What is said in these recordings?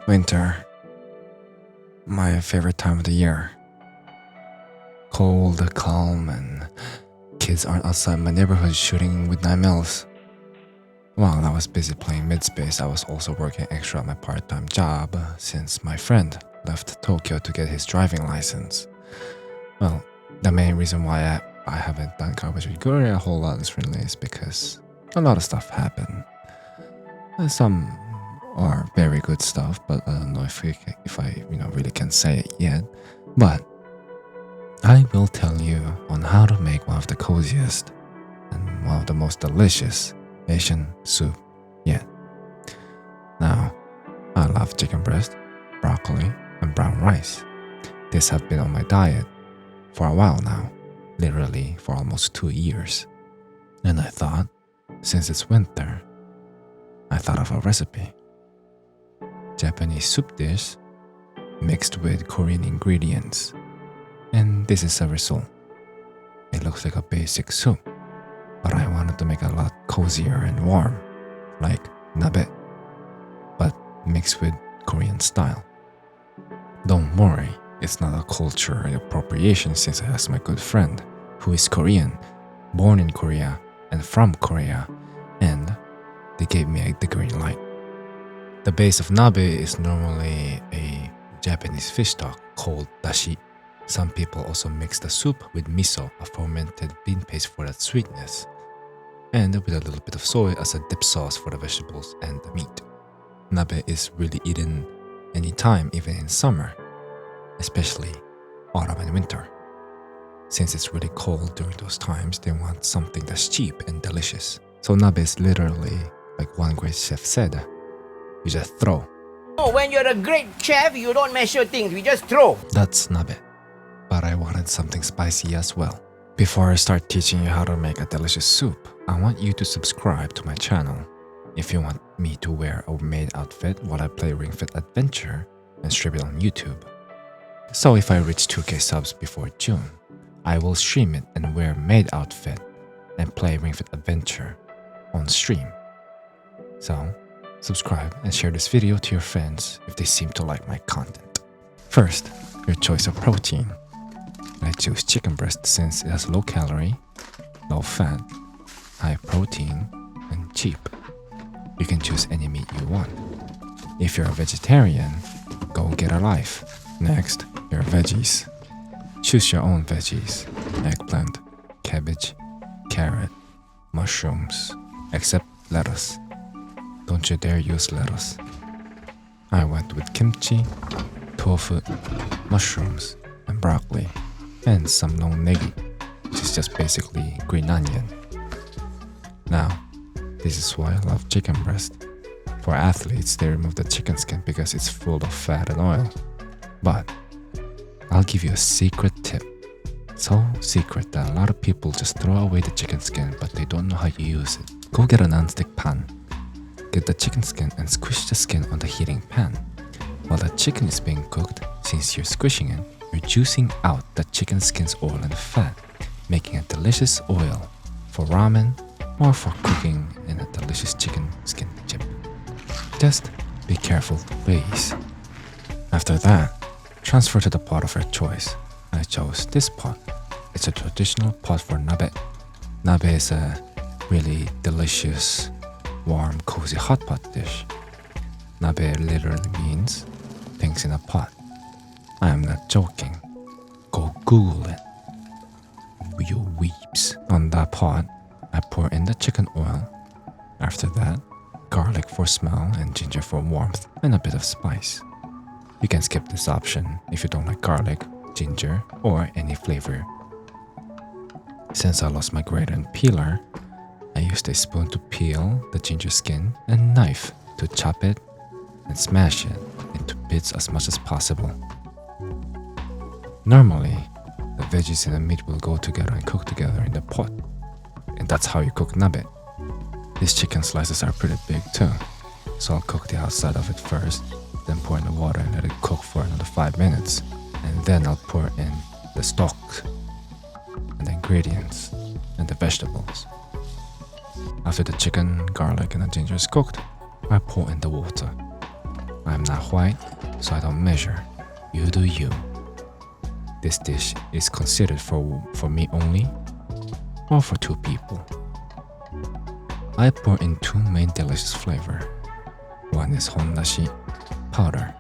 Winter. My favorite time of the year. Cold, calm, and kids aren't outside my neighborhood shooting with 9mm. While I was busy playing Midspace, I was also working extra at my part-time job since my friend left Tokyo to get his driving license. Well, the main reason why I haven't done Garbage with Gure a whole lot recently is because a lot of stuff happened. Some are very good stuff, but I don't know if I really can say it yet. But I will tell you on how to make one of the coziest and one of the most delicious Asian soup yet. Now, I love chicken breast, broccoli, and brown rice. These have been on my diet for a while now, literally for almost 2 years. And I thought, since it's winter, I thought of a recipe. Japanese soup dish mixed with Korean ingredients. And this is a result. It looks like a basic soup, but I wanted to make it a lot cozier and warm, like nabe, but mixed with Korean style. Don't worry, it's not a culture appropriation since I asked my good friend, who is Korean, born in Korea and from Korea, and they gave me the green light. The base of nabe is normally a Japanese fish stock called dashi. Some people also mix the soup with miso, a fermented bean paste for that sweetness, and with a little bit of soy as a dip sauce for the vegetables and the meat. Nabe is really eaten anytime, even in summer, especially autumn and winter. Since it's really cold during those times, they want something that's cheap and delicious. So nabe is literally, like one great chef said, you just throw. Oh, when you're a great chef, you don't measure things, we just throw. That's nabe. But I wanted something spicy as well. Before I start teaching you how to make a delicious soup, I want you to subscribe to my channel if you want me to wear a maid outfit while I play Ring Fit Adventure and stream it on YouTube. So if I reach 2K subs before June, I will stream it and wear maid outfit and play Ring Fit Adventure on stream. So subscribe and share this video to your friends if they seem to like my content. First, your choice of protein. I choose chicken breast since it has low calorie, low fat, high protein, and cheap. You can choose any meat you want. If you're a vegetarian, go get a life. Next, your veggies. Choose your own veggies: eggplant, cabbage, carrot, mushrooms, except lettuce. Don't you dare use lettuce. I went with kimchi, tofu, mushrooms, and broccoli, and some long negi, which is just basically green onion. Now, this is why I love chicken breast. For athletes, they remove the chicken skin because it's full of fat and oil. But I'll give you a secret tip. So secret that a lot of people just throw away the chicken skin, but they don't know how you use it. Go get a non-stick pan. Get the chicken skin and squish the skin on the heating pan. While the chicken is being cooked, since you're squishing it, you're juicing out the chicken skin's oil and fat, making a delicious oil for ramen or for cooking in a delicious chicken skin chip. Just be careful, please. After that, transfer to the pot of your choice. I chose this pot. It's a traditional pot for nabe. Nabe is a really delicious, warm, cozy hot pot dish. Nabe literally means things in a pot. I am not joking. Go Google it. You weeps. On that pot, I pour in the chicken oil. After that, garlic for smell and ginger for warmth and a bit of spice. You can skip this option if you don't like garlic, ginger, or any flavor. Since I lost my grater and peeler, I used a spoon to peel the ginger skin and knife to chop it and smash it into bits as much as possible. Normally, the veggies and the meat will go together and cook together in the pot, and that's how you cook nabe. These chicken slices are pretty big too, so I'll cook the outside of it first, then pour in the water and let it cook for another 5 minutes, and then I'll pour in the stock and the ingredients and the vegetables. After the chicken, garlic, and the ginger is cooked, I pour in the water. I'm not white, so I don't measure. You do you. This dish is considered for me only, or for 2 people. I pour in 2 main delicious flavor. One is hondashi powder.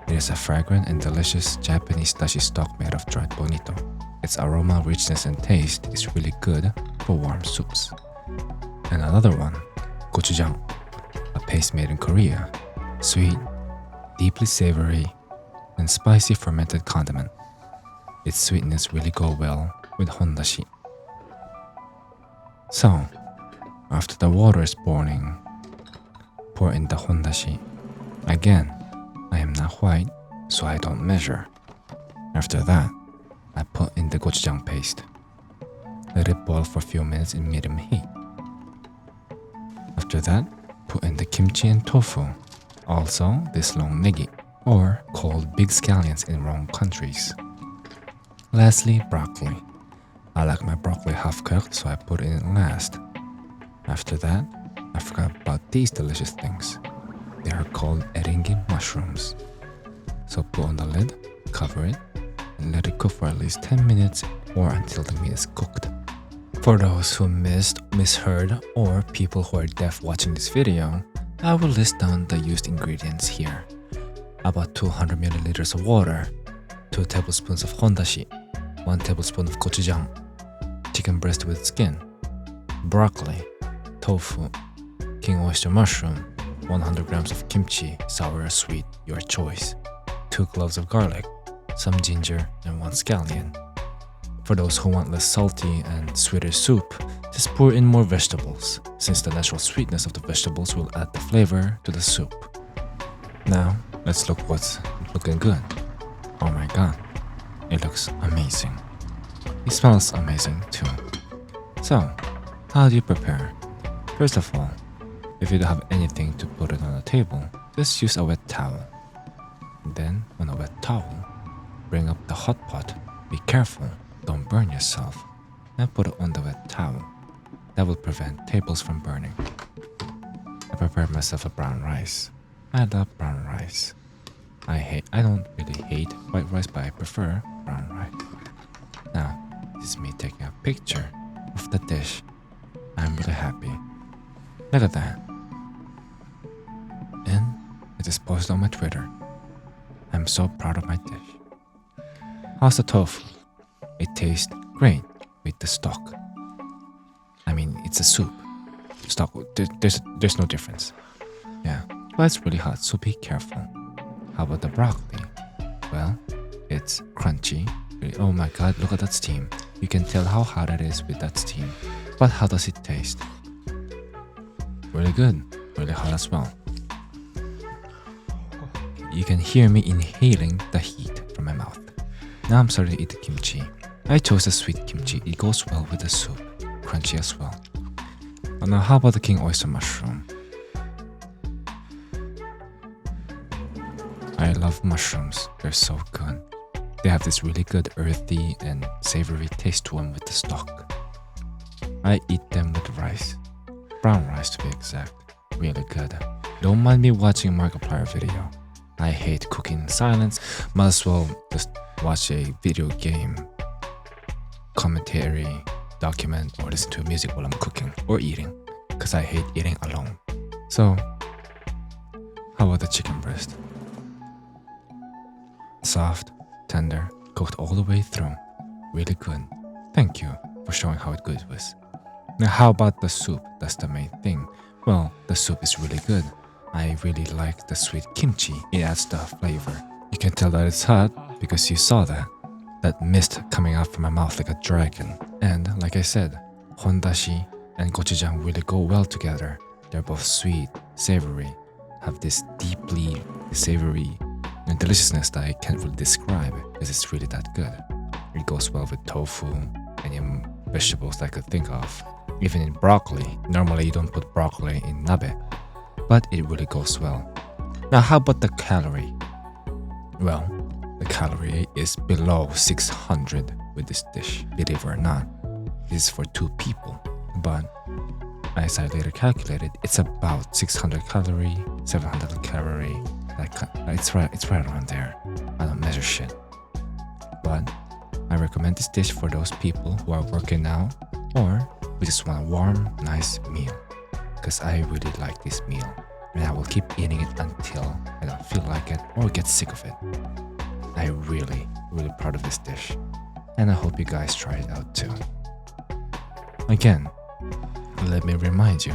It is a fragrant and delicious Japanese dashi stock made of dried bonito. Its aroma, richness, and taste is really good for warm soups. And another one, gochujang, a paste made in Korea. Sweet, deeply savory, and spicy fermented condiment. Its sweetness really go well with hondashi. So, after the water is boiling, pour in the hondashi. Again, I am not white, so I don't measure. After that, I put in the gochujang paste. Let it boil for a few minutes in medium heat. After that, put in the kimchi and tofu. Also, this long negi, or called big scallions in wrong countries. Lastly, broccoli. I like my broccoli half cooked, so I put it in last. After that, I forgot about these delicious things. They are called eringi mushrooms. So put on the lid, cover it, and let it cook for at least 10 minutes or until the meat is cooked. For those who misheard, or people who are deaf watching this video, I will list down the used ingredients here. About 200 milliliters of water, 2 tablespoons of hondashi, 1 tablespoon of gochujang, chicken breast with skin, broccoli, tofu, king oyster mushroom, 100 grams of kimchi, sour or sweet, your choice, 2 cloves of garlic, some ginger, and 1 scallion. For those who want less salty and sweeter soup, just pour in more vegetables, since the natural sweetness of the vegetables will add the flavor to the soup. Now, let's look what's looking good. Oh my god, it looks amazing. It smells amazing too. So, how do you prepare? First of all, if you don't have anything to put it on the table, just use a wet towel. Then, on a wet towel, bring up the hot pot. Be careful, don't burn yourself, and put it on the wet towel. That will prevent tables from burning. I prepared myself a brown rice. I love brown rice. I don't really hate white rice, but I prefer brown rice. Now, this is me taking a picture of the dish. I'm really happy. Look at that. And I just posted on my Twitter. I'm so proud of my dish. How's the tofu? It tastes great with the stock. I mean, it's a soup. Stock, there's no difference. Yeah, but it's really hot, so be careful. How about the broccoli? Well, it's crunchy. Oh my god, look at that steam. You can tell how hot it is with that steam. But how does it taste? Really good, really hot as well. You can hear me inhaling the heat from my mouth. Now I'm starting to eat the kimchi. I chose the sweet kimchi. It goes well with the soup. Crunchy as well. Now how about the king oyster mushroom? I love mushrooms. They're so good. They have this really good earthy and savory taste to them with the stock. I eat them with rice. Brown rice to be exact. Really good. Don't mind me watching a Markiplier video. I hate cooking in silence. Might as well just watch a video game commentary, document, or listen to music while I'm cooking or eating, because I hate eating alone. So, how about the chicken breast? Soft, tender, cooked all the way through. Really good. Thank you for showing how good it was. Now how about the soup? That's the main thing. Well, the soup is really good. I really like the sweet kimchi. It adds the flavor. You can tell that it's hot because you saw that mist coming out from my mouth like a dragon. And like I said, hondashi and gochujang really go well together. They're both sweet, savory, have this deeply savory and deliciousness that I can't really describe because it's really that good. It goes well with tofu, any vegetables that I could think of. Even in broccoli. Normally you don't put broccoli in nabe, but it really goes well. Now how about the calorie? Well, the calorie is below 600 with this dish. Believe it or not, this is for 2 people. But as I later calculated, it's about 600 calorie, 700 calorie. It's right around there. I don't measure shit. But I recommend this dish for those people who are working out or who just want a warm, nice meal. Because I really like this meal. And I will keep eating it until I don't feel like it or get sick of it. I'm really proud of this dish. And I hope you guys try it out too. Again, let me remind you,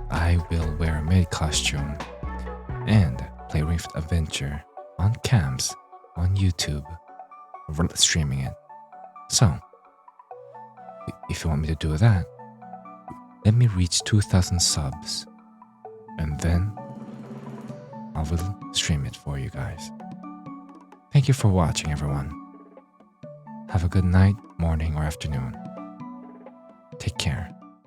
I will wear a maid costume and play Rift Adventure on cams on YouTube, streaming it. So, if you want me to do that, let me reach 2,000 subs and then I will stream it for you guys. Thank you for watching, everyone. Have a good night, morning, or afternoon. Take care.